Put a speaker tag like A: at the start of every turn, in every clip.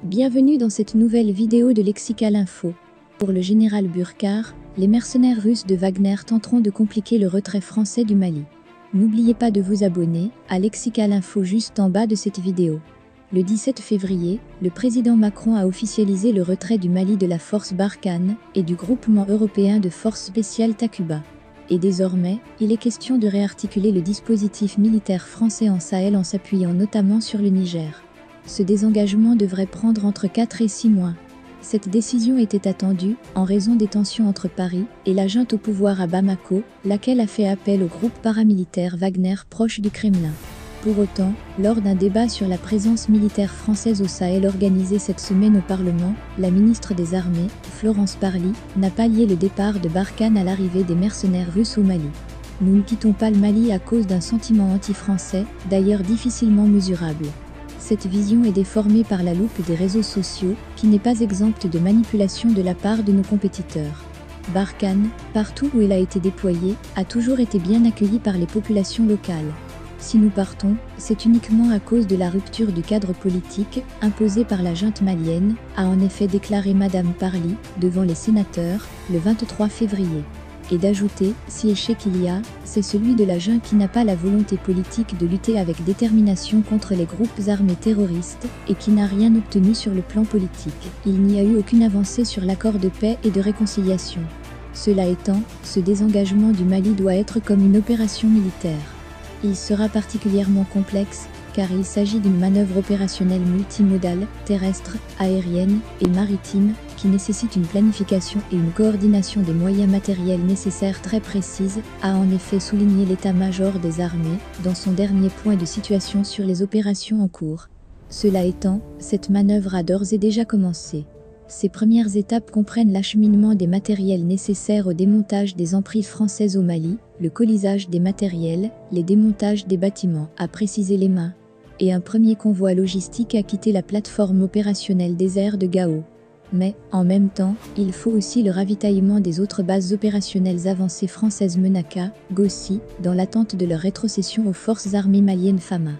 A: Bienvenue dans cette nouvelle vidéo de Lexical Info. Pour le général Burkhardt, les mercenaires russes de Wagner tenteront de compliquer le retrait français du Mali. N'oubliez pas de vous abonner à Lexical Info juste en bas de cette vidéo. Le 17 février, le président Macron a officialisé le retrait du Mali de la force Barkhane et du groupement européen de forces spéciales Takuba. Et désormais, il est question de réarticuler le dispositif militaire français en Sahel en s'appuyant notamment sur le Niger. Ce désengagement devrait prendre entre 4 et 6 mois. Cette décision était attendue en raison des tensions entre Paris et la junte au pouvoir à Bamako, laquelle a fait appel au groupe paramilitaire Wagner proche du Kremlin. Pour autant, lors d'un débat sur la présence militaire française au Sahel organisé cette semaine au Parlement, la ministre des Armées, Florence Parly, n'a pas lié le départ de Barkhane à l'arrivée des mercenaires russes au Mali. Nous ne quittons pas le Mali à cause d'un sentiment anti-français, d'ailleurs difficilement mesurable. Cette vision est déformée par la loupe des réseaux sociaux, qui n'est pas exempte de manipulation de la part de nos compétiteurs. Barkhane, partout où elle a été déployée, a toujours été bien accueillie par les populations locales. Si nous partons, c'est uniquement à cause de la rupture du cadre politique imposé par la junte malienne, a en effet déclaré Madame Parly devant les sénateurs le 23 février. Et d'ajouter, si échec il y a, c'est celui de la junte qui n'a pas la volonté politique de lutter avec détermination contre les groupes armés terroristes et qui n'a rien obtenu sur le plan politique. Il n'y a eu aucune avancée sur l'accord de paix et de réconciliation. Cela étant, ce désengagement du Mali doit être comme une opération militaire. Il sera particulièrement complexe, car il s'agit d'une manœuvre opérationnelle multimodale, terrestre, aérienne et maritime, qui nécessite une planification et une coordination des moyens matériels nécessaires très précises, a en effet souligné l'état-major des armées, dans son dernier point de situation sur les opérations en cours. Cela étant, cette manœuvre a d'ores et déjà commencé. Ces premières étapes comprennent l'acheminement des matériels nécessaires au démontage des emprises françaises au Mali, le colisage des matériels, les démontages des bâtiments, a précisé Lema, et un premier convoi logistique a quitté la plateforme opérationnelle des airs de Gao. Mais, en même temps, il faut aussi le ravitaillement des autres bases opérationnelles avancées françaises Menaka, Gossi, dans l'attente de leur rétrocession aux forces armées maliennes FAMA.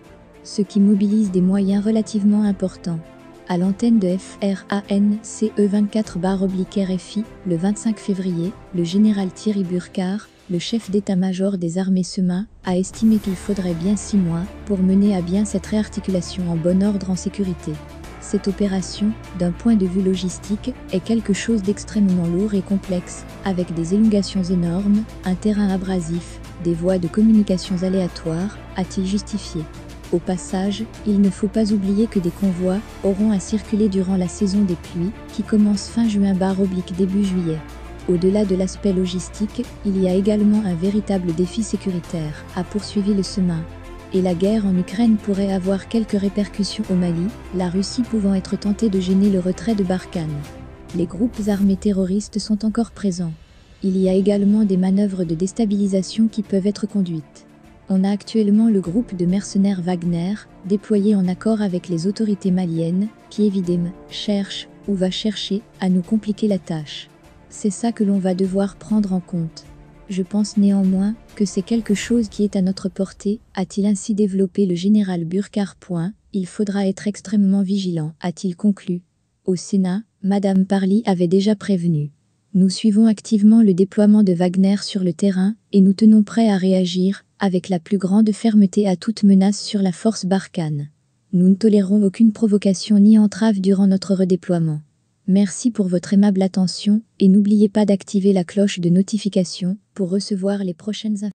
A: Ce qui mobilise des moyens relativement importants. À l'antenne de FRANCE 24/RFI, le 25 février, le général Thierry Burkhardt, le chef d'état-major des armées SEMA, a estimé qu'il faudrait bien 6 mois pour mener à bien cette réarticulation en bon ordre en sécurité. Cette opération, d'un point de vue logistique, est quelque chose d'extrêmement lourd et complexe, avec des élongations énormes, un terrain abrasif, des voies de communications aléatoires, a-t-il justifié. Au passage, il ne faut pas oublier que des convois auront à circuler durant la saison des pluies, qui commence fin juin/début juillet. Au-delà de l'aspect logistique, il y a également un véritable défi sécuritaire, a poursuivi le SEMA. Et la guerre en Ukraine pourrait avoir quelques répercussions au Mali, la Russie pouvant être tentée de gêner le retrait de Barkhane. Les groupes armés terroristes sont encore présents. Il y a également des manœuvres de déstabilisation qui peuvent être conduites. On a actuellement le groupe de mercenaires Wagner, déployé en accord avec les autorités maliennes, qui évidemment cherche, ou va chercher, à nous compliquer la tâche. C'est ça que l'on va devoir prendre en compte. Je pense néanmoins que c'est quelque chose qui est à notre portée, a-t-il ainsi développé le général Burkhardt. Il faudra être extrêmement vigilant, a-t-il conclu. Au Sénat, Madame Parly avait déjà prévenu. Nous suivons activement le déploiement de Wagner sur le terrain, et nous tenons prêts à réagir, avec la plus grande fermeté à toute menace sur la force Barkhane. Nous ne tolérons aucune provocation ni entrave durant notre redéploiement. Merci pour votre aimable attention, et n'oubliez pas d'activer la cloche de notification, pour recevoir les prochaines informations.